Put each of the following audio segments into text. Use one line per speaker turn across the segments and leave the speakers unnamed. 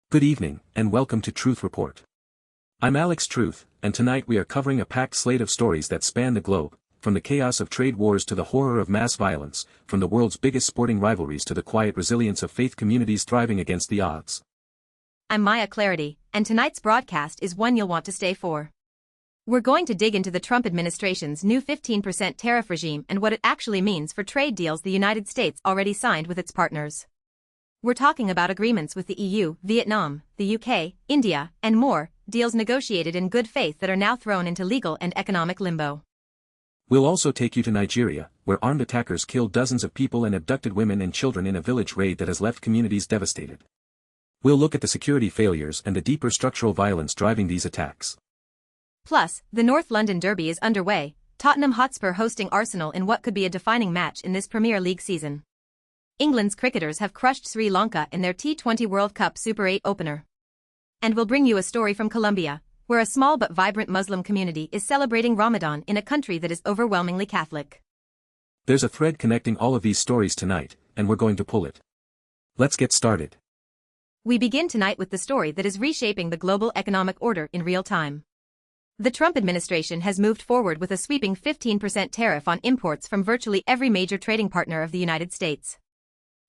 Good evening, and welcome to Truth Report. I'm Alex Truth, and tonight we are covering a packed slate of stories that span the globe, from the chaos of trade wars to the horror of mass violence, from the world's biggest sporting rivalries to the quiet resilience of faith communities thriving against the odds.
I'm Maya Clarity, and tonight's broadcast is one you'll want to stay for. We're going to dig into the Trump administration's new 15% tariff regime and what it actually means for trade deals the United States already signed with its partners. We're talking about agreements with the EU, Vietnam, the UK, India, and more, deals negotiated in good faith that are now thrown into legal and economic limbo.
We'll also take you to Nigeria, where armed attackers killed dozens of people and abducted women and children in a village raid that has left communities devastated. We'll look at the security failures and the deeper structural violence driving these attacks.
Plus, the North London Derby is underway, Tottenham Hotspur hosting Arsenal in what could be a defining match in this Premier League season. England's cricketers have crushed Sri Lanka in their T20 World Cup Super 8 opener. And we'll bring you a story from Colombia, where a small but vibrant Muslim community is celebrating Ramadan in a country that is overwhelmingly Catholic.
There's a thread connecting all of these stories tonight, and we're going to pull it. Let's get started.
We begin tonight with the story that is reshaping the global economic order in real time. The Trump administration has moved forward with a sweeping 15% tariff on imports from virtually every major trading partner of the United States.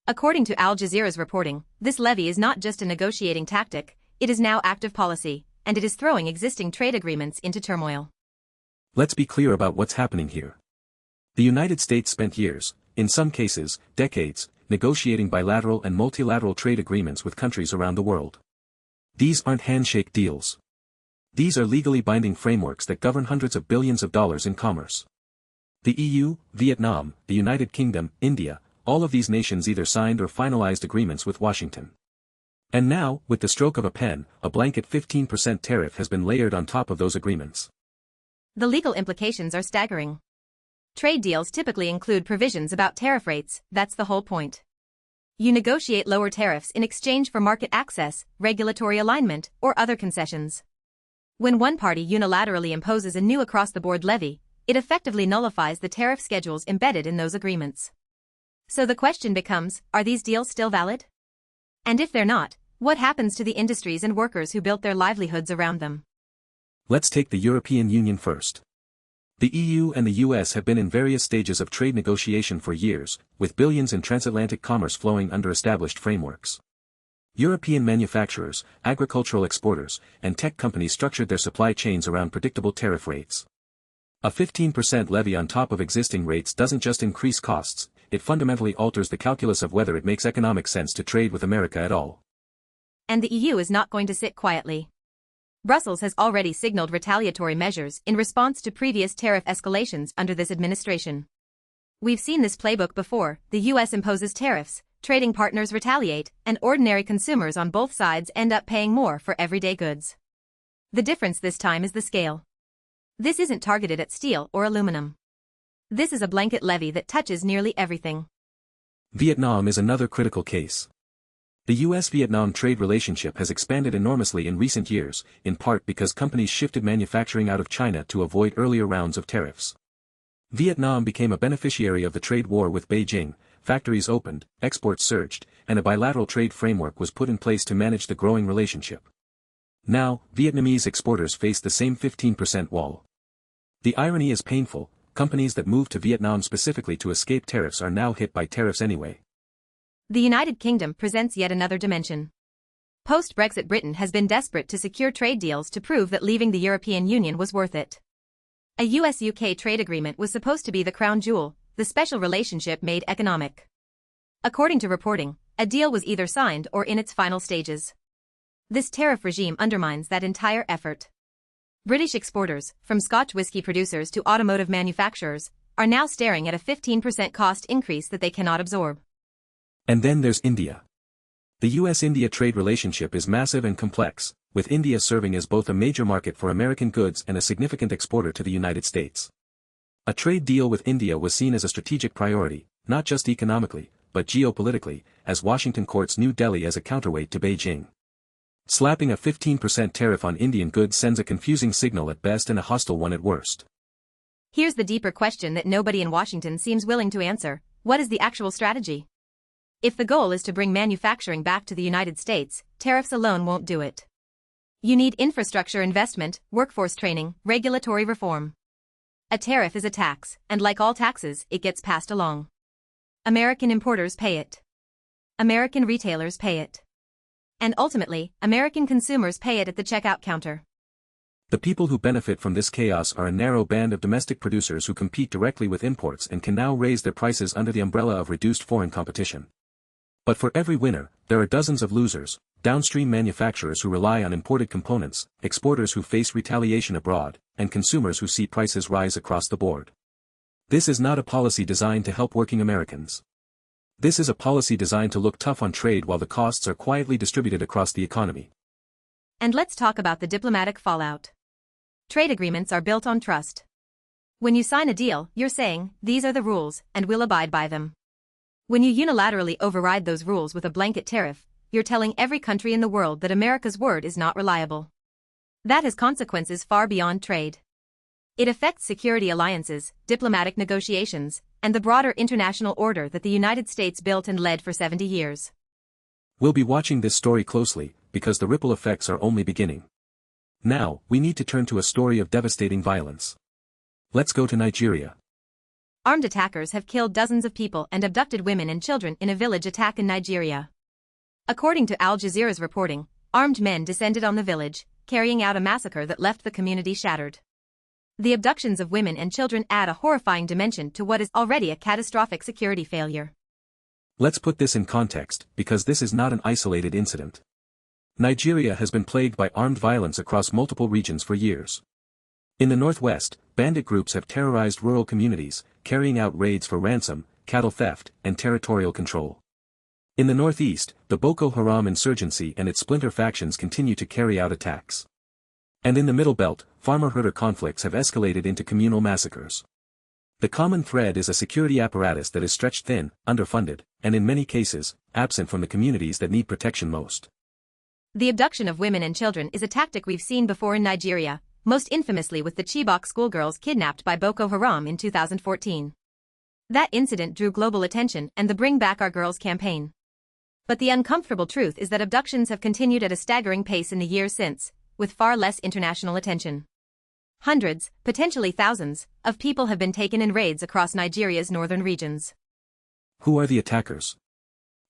According to Al Jazeera's reporting, this levy is not just a negotiating tactic, it is now active policy, and it is throwing existing trade agreements into turmoil.
Let's be clear about what's happening here. The United States spent years, in some cases, decades, negotiating bilateral and multilateral trade agreements with countries around the world. These aren't handshake deals. These are legally binding frameworks that govern hundreds of billions of dollars in commerce. The EU, Vietnam, the United Kingdom, India, all of these nations either signed or finalized agreements with Washington. And now, with the stroke of a pen, a blanket 15% tariff has been layered on top of those agreements.
The legal implications are staggering. Trade deals typically include provisions about tariff rates, that's the whole point. You negotiate lower tariffs in exchange for market access, regulatory alignment, or other concessions. When one party unilaterally imposes a new across-the-board levy, it effectively nullifies the tariff schedules embedded in those agreements. So the question becomes, are these deals still valid? And if they're not, what happens to the industries and workers who built their livelihoods around them?
Let's take the European Union first. The EU and the US have been in various stages of trade negotiation for years, with billions in transatlantic commerce flowing under established frameworks. European manufacturers, agricultural exporters, and tech companies structured their supply chains around predictable tariff rates. A 15% levy on top of existing rates doesn't just increase costs, it fundamentally alters the calculus of whether it makes economic sense to trade with America at all.
And the EU is not going to sit quietly. Brussels has already signaled retaliatory measures in response to previous tariff escalations under this administration. We've seen this playbook before: the US imposes tariffs, trading partners retaliate, and ordinary consumers on both sides end up paying more for everyday goods. The difference this time is the scale. This isn't targeted at steel or aluminum. This is a blanket levy that touches nearly everything.
Vietnam is another critical case. The US-Vietnam trade relationship has expanded enormously in recent years, in part because companies shifted manufacturing out of China to avoid earlier rounds of tariffs. Vietnam became a beneficiary of the trade war with Beijing, factories opened, exports surged, and a bilateral trade framework was put in place to manage the growing relationship. Now, Vietnamese exporters face the same 15% wall. The irony is painful. Companies that moved to Vietnam specifically to escape tariffs are now hit by tariffs anyway.
The United Kingdom presents yet another dimension. Post-Brexit, Britain has been desperate to secure trade deals to prove that leaving the European Union was worth it. A US-UK trade agreement was supposed to be the crown jewel, the special relationship made economic. According to reporting, a deal was either signed or in its final stages. This tariff regime undermines that entire effort. British exporters, from Scotch whisky producers to automotive manufacturers, are now staring at a 15% cost increase that they cannot absorb.
And then there's India. The US-India trade relationship is massive and complex, with India serving as both a major market for American goods and a significant exporter to the United States. A trade deal with India was seen as a strategic priority, not just economically, but geopolitically, as Washington courts New Delhi as a counterweight to Beijing. Slapping a 15% tariff on Indian goods sends a confusing signal at best and a hostile one at worst.
Here's the deeper question that nobody in Washington seems willing to answer: what is the actual strategy? If the goal is to bring manufacturing back to the United States, tariffs alone won't do it. You need infrastructure investment, workforce training, regulatory reform. A tariff is a tax, and like all taxes, it gets passed along. American importers pay it. American retailers pay it. And ultimately, American consumers pay it at the checkout counter.
The people who benefit from this chaos are a narrow band of domestic producers who compete directly with imports and can now raise their prices under the umbrella of reduced foreign competition. But for every winner, there are dozens of losers: downstream manufacturers who rely on imported components, exporters who face retaliation abroad, and consumers who see prices rise across the board. This is not a policy designed to help working Americans. This is a policy designed to look tough on trade while the costs are quietly distributed across the economy.
And let's talk about the diplomatic fallout. Trade agreements are built on trust. When you sign a deal, you're saying, these are the rules, and we'll abide by them. When you unilaterally override those rules with a blanket tariff, you're telling every country in the world that America's word is not reliable. That has consequences far beyond trade. It affects security alliances, diplomatic negotiations, and the broader international order that the United States built and led for 70 years.
We'll be watching this story closely, because the ripple effects are only beginning. Now, we need to turn to a story of devastating violence. Let's go to Nigeria.
Armed attackers have killed dozens of people and abducted women and children in a village attack in Nigeria. According to Al Jazeera's reporting, armed men descended on the village, carrying out a massacre that left the community shattered. The abductions of women and children add a horrifying dimension to what is already a catastrophic security failure.
Let's put this in context, because this is not an isolated incident. Nigeria has been plagued by armed violence across multiple regions for years. In the northwest, bandit groups have terrorized rural communities, carrying out raids for ransom, cattle theft, and territorial control. In the northeast, the Boko Haram insurgency and its splinter factions continue to carry out attacks. And in the Middle Belt, farmer-herder conflicts have escalated into communal massacres. The common thread is a security apparatus that is stretched thin, underfunded, and in many cases, absent from the communities that need protection most.
The abduction of women and children is a tactic we've seen before in Nigeria, most infamously with the Chibok schoolgirls kidnapped by Boko Haram in 2014. That incident drew global attention and the Bring Back Our Girls campaign. But the uncomfortable truth is that abductions have continued at a staggering pace in the years since, with far less international attention. Hundreds, potentially thousands, of people have been taken in raids across Nigeria's northern regions.
Who are the attackers?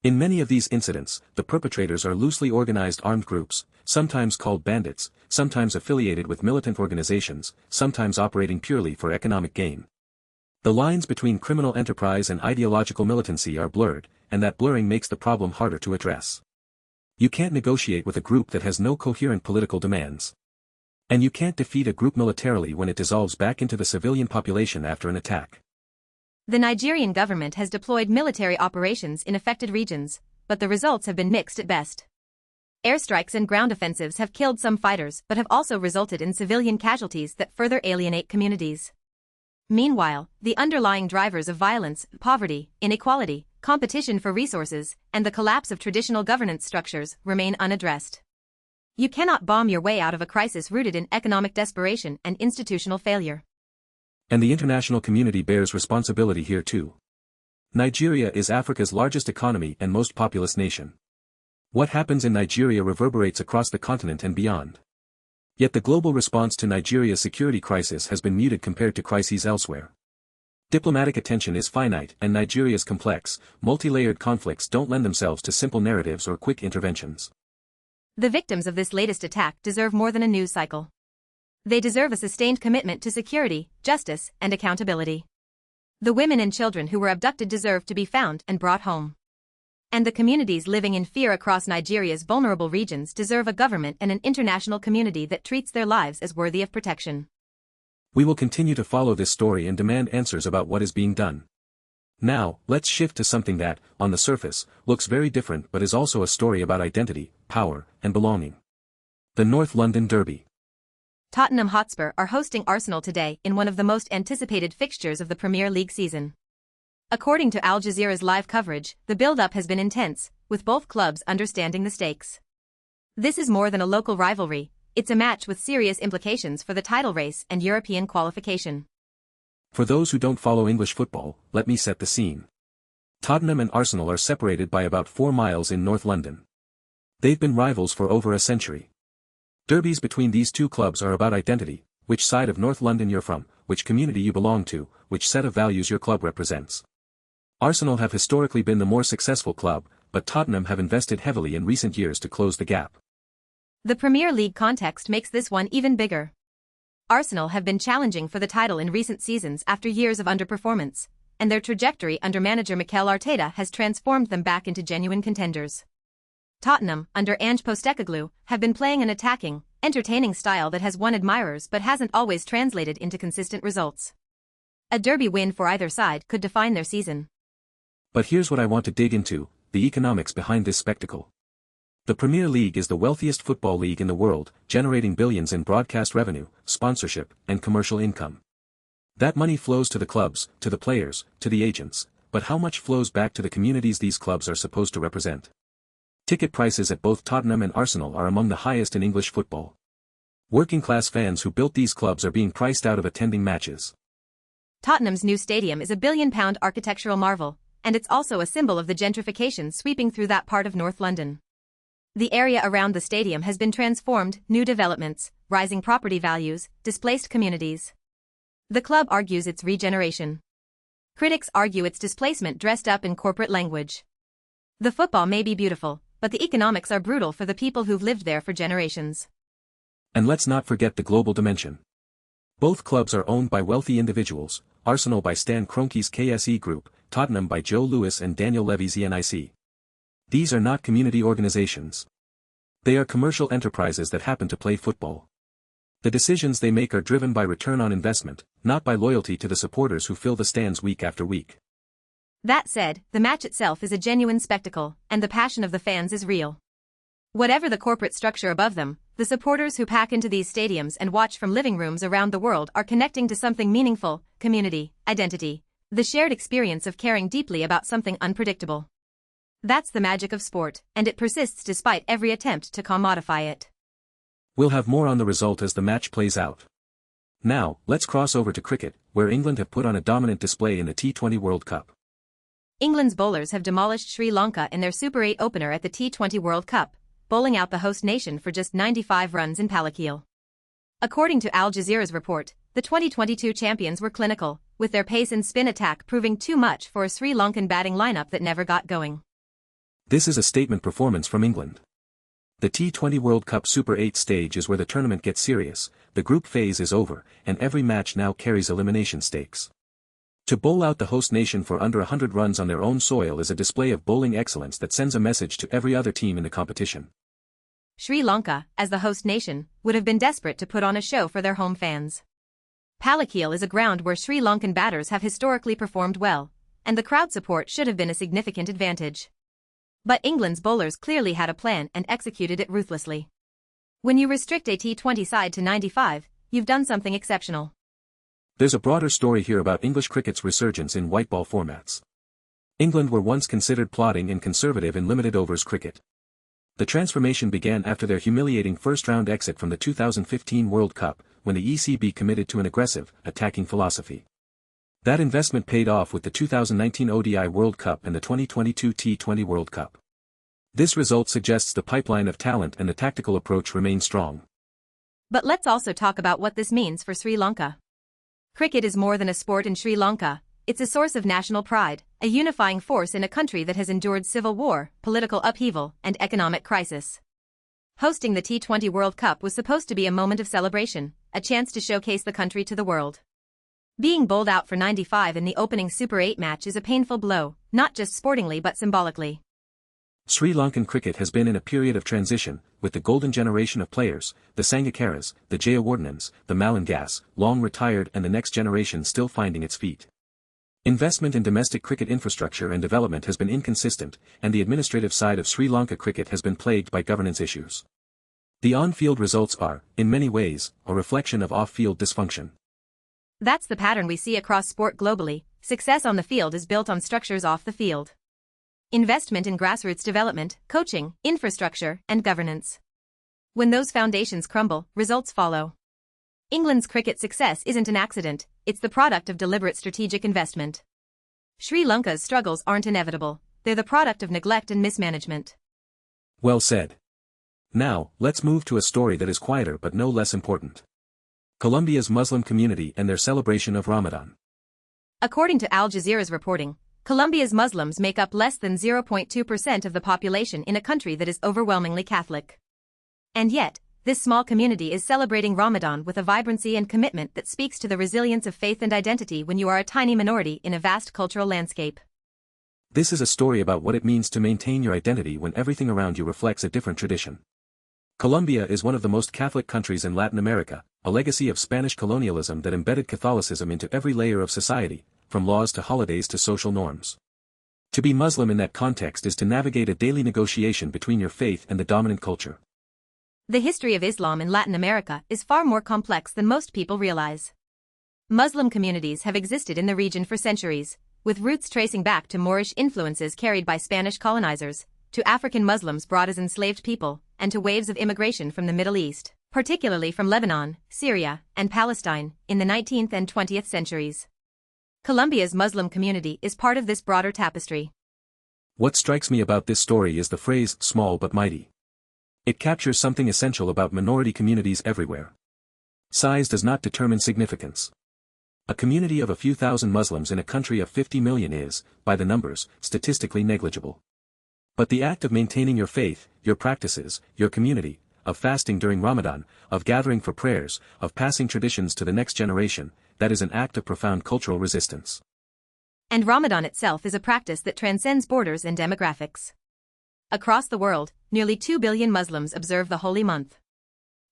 In many of these incidents, the perpetrators are loosely organized armed groups, sometimes called bandits, sometimes affiliated with militant organizations, sometimes operating purely for economic gain. The lines between criminal enterprise and ideological militancy are blurred, and that blurring makes the problem harder to address. You can't negotiate with a group that has no coherent political demands. And you can't defeat a group militarily when it dissolves back into the civilian population after an attack.
The Nigerian government has deployed military operations in affected regions, but the results have been mixed at best. Airstrikes and ground offensives have killed some fighters but have also resulted in civilian casualties that further alienate communities. Meanwhile, the underlying drivers of violence, poverty, inequality, competition for resources, and the collapse of traditional governance structures remain unaddressed. You cannot bomb your way out of a crisis rooted in economic desperation and institutional failure.
And the international community bears responsibility here too. Nigeria is Africa's largest economy and most populous nation. What happens in Nigeria reverberates across the continent and beyond. Yet the global response to Nigeria's security crisis has been muted compared to crises elsewhere. Diplomatic attention is finite, and Nigeria's complex, multi-layered conflicts don't lend themselves to simple narratives or quick interventions.
The victims of this latest attack deserve more than a news cycle. They deserve a sustained commitment to security, justice, and accountability. The women and children who were abducted deserve to be found and brought home. And the communities living in fear across Nigeria's vulnerable regions deserve a government and an international community that treats their lives as worthy of protection.
We will continue to follow this story and demand answers about what is being done. Now, let's shift to something that, on the surface, looks very different but is also a story about identity, power, and belonging. The North London Derby.
Tottenham Hotspur are hosting Arsenal today in one of the most anticipated fixtures of the Premier League season. According to Al Jazeera's live coverage, the build-up has been intense, with both clubs understanding the stakes. This is more than a local rivalry, it's a match with serious implications for the title race and European qualification.
For those who don't follow English football, let me set the scene. Tottenham and Arsenal are separated by about 4 miles in North London. They've been rivals for over a century. Derbies between these two clubs are about identity, which side of North London you're from, which community you belong to, which set of values your club represents. Arsenal have historically been the more successful club, but Tottenham have invested heavily in recent years to close the gap.
The Premier League context makes this one even bigger. Arsenal have been challenging for the title in recent seasons after years of underperformance, and their trajectory under manager Mikel Arteta has transformed them back into genuine contenders. Tottenham, under Ange Postecoglou, have been playing an attacking, entertaining style that has won admirers but hasn't always translated into consistent results. A derby win for either side could define their season.
But here's what I want to dig into, the economics behind this spectacle. The Premier League is the wealthiest football league in the world, generating billions in broadcast revenue, sponsorship, and commercial income. That money flows to the clubs, to the players, to the agents, but how much flows back to the communities these clubs are supposed to represent? Ticket prices at both Tottenham and Arsenal are among the highest in English football. Working-class fans who built these clubs are being priced out of attending matches.
Tottenham's new stadium is a billion-pound architectural marvel, and it's also a symbol of the gentrification sweeping through that part of North London. The area around the stadium has been transformed, new developments, rising property values, displaced communities. The club argues it's regeneration. Critics argue it's displacement dressed up in corporate language. The football may be beautiful, but the economics are brutal for the people who've lived there for generations.
And let's not forget the global dimension. Both clubs are owned by wealthy individuals, Arsenal by Stan Kroenke's KSE Group, Tottenham by Joe Lewis and Daniel Levy's ENIC. These are not community organizations. They are commercial enterprises that happen to play football. The decisions they make are driven by return on investment, not by loyalty to the supporters who fill the stands week after week.
That said, the match itself is a genuine spectacle, and the passion of the fans is real. Whatever the corporate structure above them, the supporters who pack into these stadiums and watch from living rooms around the world are connecting to something meaningful: community, identity, the shared experience of caring deeply about something unpredictable. That's the magic of sport, and it persists despite every attempt to commodify it.
We'll have more on the result as the match plays out. Now, let's cross over to cricket, where England have put on a dominant display in the T20 World Cup.
England's bowlers have demolished Sri Lanka in their Super 8 opener at the T20 World Cup, bowling out the host nation for just 95 runs in Palakkale. According to Al Jazeera's report, the 2022 champions were clinical, with their pace and spin attack proving too much for a Sri Lankan batting lineup that never got going.
This is a statement performance from England. The T20 World Cup Super 8 stage is where the tournament gets serious, the group phase is over, and every match now carries elimination stakes. To bowl out the host nation for under 100 runs on their own soil is a display of bowling excellence that sends a message to every other team in the competition.
Sri Lanka, as the host nation, would have been desperate to put on a show for their home fans. Palakkale is a ground where Sri Lankan batters have historically performed well, and the crowd support should have been a significant advantage. But England's bowlers clearly had a plan and executed it ruthlessly. When you restrict a T20 side to 95, you've done something exceptional.
There's a broader story here about English cricket's resurgence in white ball formats. England were once considered plodding and conservative in limited overs cricket. The transformation began after their humiliating first-round exit from the 2015 World Cup, when the ECB committed to an aggressive, attacking philosophy. That investment paid off with the 2019 ODI World Cup and the 2022 T20 World Cup. This result suggests the pipeline of talent and the tactical approach remain strong.
But let's also talk about what this means for Sri Lanka. Cricket is more than a sport in Sri Lanka, it's a source of national pride, a unifying force in a country that has endured civil war, political upheaval, and economic crisis. Hosting the T20 World Cup was supposed to be a moment of celebration, a chance to showcase the country to the world. Being bowled out for 95 in the opening Super 8 match is a painful blow, not just sportingly but symbolically.
Sri Lankan cricket has been in a period of transition, with the golden generation of players, the Sangakaras, the Jayawardenens, the Malingas, long retired and the next generation still finding its feet. Investment in domestic cricket infrastructure and development has been inconsistent, and the administrative side of Sri Lanka cricket has been plagued by governance issues. The on-field results are, in many ways, a reflection of off-field dysfunction.
That's the pattern we see across sport globally. Success on the field is built on structures off the field. Investment in grassroots development, coaching, infrastructure, and governance. When those foundations crumble, results follow. England's cricket success isn't an accident, it's the product of deliberate strategic investment. Sri Lanka's struggles aren't inevitable, they're the product of neglect and mismanagement.
Well said. Now, let's move to a story that is quieter but no less important. Colombia's Muslim community and their celebration of Ramadan.
According to Al Jazeera's reporting, Colombia's Muslims make up less than 0.2% of the population in a country that is overwhelmingly Catholic. And yet, this small community is celebrating Ramadan with a vibrancy and commitment that speaks to the resilience of faith and identity when you are a tiny minority in a vast cultural landscape.
This is a story about what it means to maintain your identity when everything around you reflects a different tradition. Colombia is one of the most Catholic countries in Latin America, a legacy of Spanish colonialism that embedded Catholicism into every layer of society, from laws to holidays to social norms. To be Muslim in that context is to navigate a daily negotiation between your faith and the dominant culture.
The history of Islam in Latin America is far more complex than most people realize. Muslim communities have existed in the region for centuries, with roots tracing back to Moorish influences carried by Spanish colonizers, to African Muslims brought as enslaved people, and to waves of immigration from the Middle East, particularly from Lebanon, Syria, and Palestine, in the 19th and 20th centuries. Colombia's Muslim community is part of this broader tapestry.
What strikes me about this story is the phrase, small but mighty. It captures something essential about minority communities everywhere. Size does not determine significance. A community of a few thousand Muslims in a country of 50 million is, by the numbers, statistically negligible. But the act of maintaining your faith, your practices, your community, of fasting during Ramadan, of gathering for prayers, of passing traditions to the next generation, that is an act of profound cultural resistance.
And Ramadan itself is a practice that transcends borders and demographics. Across the world, nearly 2 billion Muslims observe the holy month.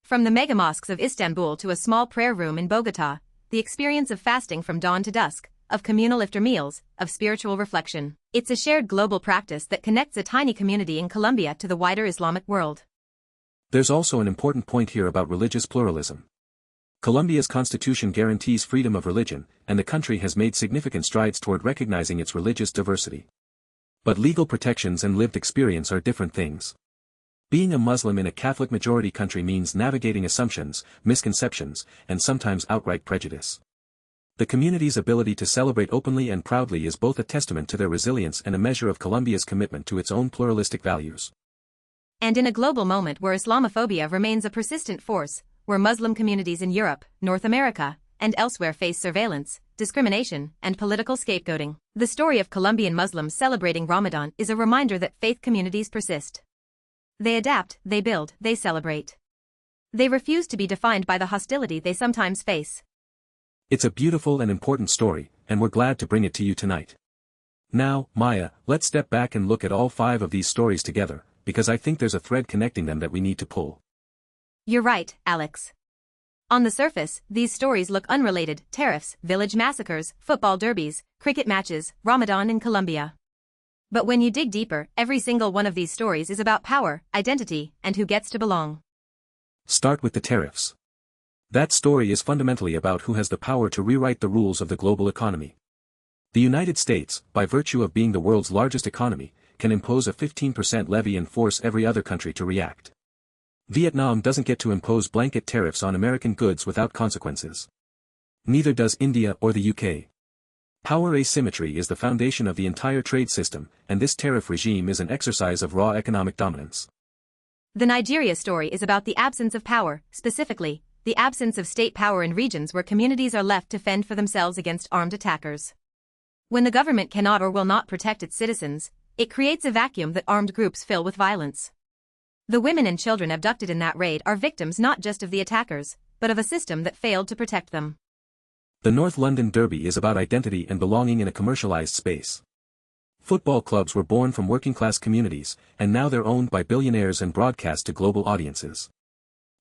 From the mega-mosques of Istanbul to a small prayer room in Bogotá, the experience of fasting from dawn to dusk, of communal iftar meals, of spiritual reflection, it's a shared global practice that connects a tiny community in Colombia to the wider Islamic world.
There's also an important point here about religious pluralism. Colombia's constitution guarantees freedom of religion, and the country has made significant strides toward recognizing its religious diversity. But legal protections and lived experience are different things. Being a Muslim in a Catholic-majority country means navigating assumptions, misconceptions, and sometimes outright prejudice. The community's ability to celebrate openly and proudly is both a testament to their resilience and a measure of Colombia's commitment to its own pluralistic values.
And in a global moment where Islamophobia remains a persistent force, where Muslim communities in Europe, North America, and elsewhere face surveillance, discrimination, and political scapegoating, the story of Colombian Muslims celebrating Ramadan is a reminder that faith communities persist. They adapt, they build, they celebrate. They refuse to be defined by the hostility they sometimes face.
It's a beautiful and important story, and we're glad to bring it to you tonight. Now, Maya, let's step back and look at all 5 of these stories together, because I think there's a thread connecting them that we need to pull.
You're right, Alex. On the surface, these stories look unrelated: tariffs, village massacres, football derbies, cricket matches, Ramadan in Colombia. But when you dig deeper, every single one of these stories is about power, identity, and who gets to belong.
Start with the tariffs. That story is fundamentally about who has the power to rewrite the rules of the global economy. The United States, by virtue of being the world's largest economy, can impose a 15% levy and force every other country to react. Vietnam doesn't get to impose blanket tariffs on American goods without consequences. Neither does India or the UK. Power asymmetry is the foundation of the entire trade system, and this tariff regime is an exercise of raw economic dominance.
The Nigeria story is about the absence of power, specifically, the absence of state power in regions where communities are left to fend for themselves against armed attackers. When the government cannot or will not protect its citizens, it creates a vacuum that armed groups fill with violence. The women and children abducted in that raid are victims not just of the attackers, but of a system that failed to protect them.
The North London Derby is about identity and belonging in a commercialized space. Football clubs were born from working-class communities, and now they're owned by billionaires and broadcast to global audiences.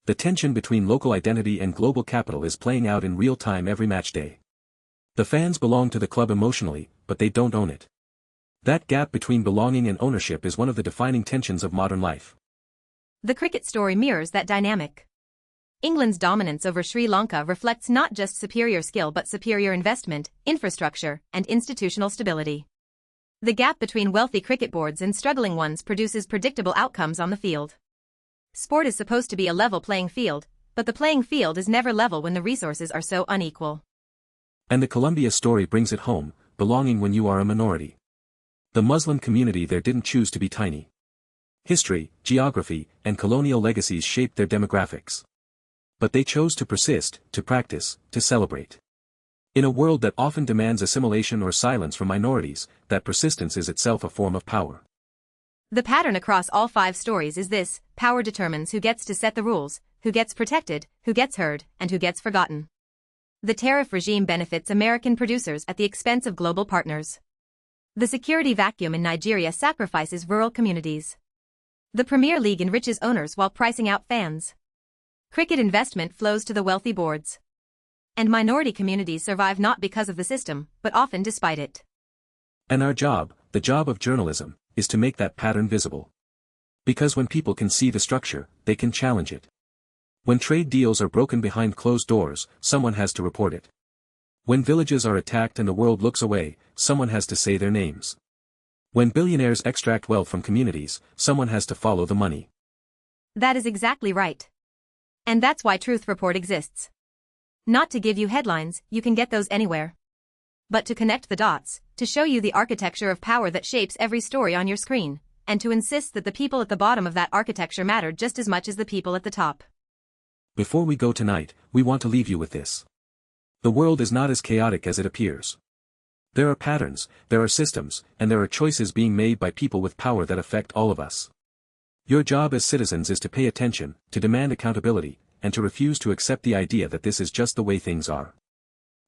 The tension between local identity and global capital is playing out in real time every match day. The fans belong to the club emotionally, but they don't own it. That gap between belonging and ownership is one of the defining tensions of modern life.
The cricket story mirrors that dynamic. England's dominance over Sri Lanka reflects not just superior skill but superior investment, infrastructure, and institutional stability. The gap between wealthy cricket boards and struggling ones produces predictable outcomes on the field. Sport is supposed to be a level playing field, but the playing field is never level when the resources are so unequal.
And the Colombia story brings it home, belonging when you are a minority. The Muslim community there didn't choose to be tiny. History, geography, and colonial legacies shaped their demographics. But they chose to persist, to practice, to celebrate. In a world that often demands assimilation or silence from minorities, that persistence is itself a form of power.
The pattern across all 5 stories is this: power determines who gets to set the rules, who gets protected, who gets heard, and who gets forgotten. The tariff regime benefits American producers at the expense of global partners. The security vacuum in Nigeria sacrifices rural communities. The Premier League enriches owners while pricing out fans. Cricket investment flows to the wealthy boards. And minority communities survive not because of the system, but often despite it.
And our job, the job of journalism, is to make that pattern visible. Because when people can see the structure, they can challenge it. When trade deals are broken behind closed doors, someone has to report it. When villages are attacked and the world looks away, someone has to say their names. When billionaires extract wealth from communities, someone has to follow the money.
That is exactly right. And that's why Truth Report exists. Not to give you headlines, you can get those anywhere. But to connect the dots, to show you the architecture of power that shapes every story on your screen, and to insist that the people at the bottom of that architecture matter just as much as the people at the top.
Before we go tonight, we want to leave you with this. The world is not as chaotic as it appears. There are patterns, there are systems, and there are choices being made by people with power that affect all of us. Your job as citizens is to pay attention, to demand accountability, and to refuse to accept the idea that this is just the way things are.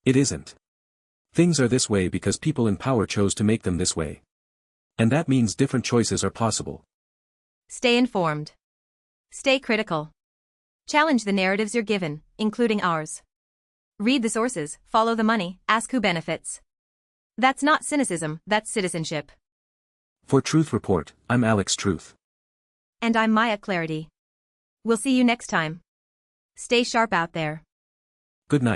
It isn't. Things are this way because people in power chose to make them this way. And that means different choices are possible.
Stay informed. Stay critical. Challenge the narratives you're given, including ours. Read the sources, follow the money, ask who benefits. That's not cynicism, that's citizenship.
For Truth Report, I'm Alex Truth.
And I'm Maya Clarity. We'll see you next time. Stay sharp out there.
Good night.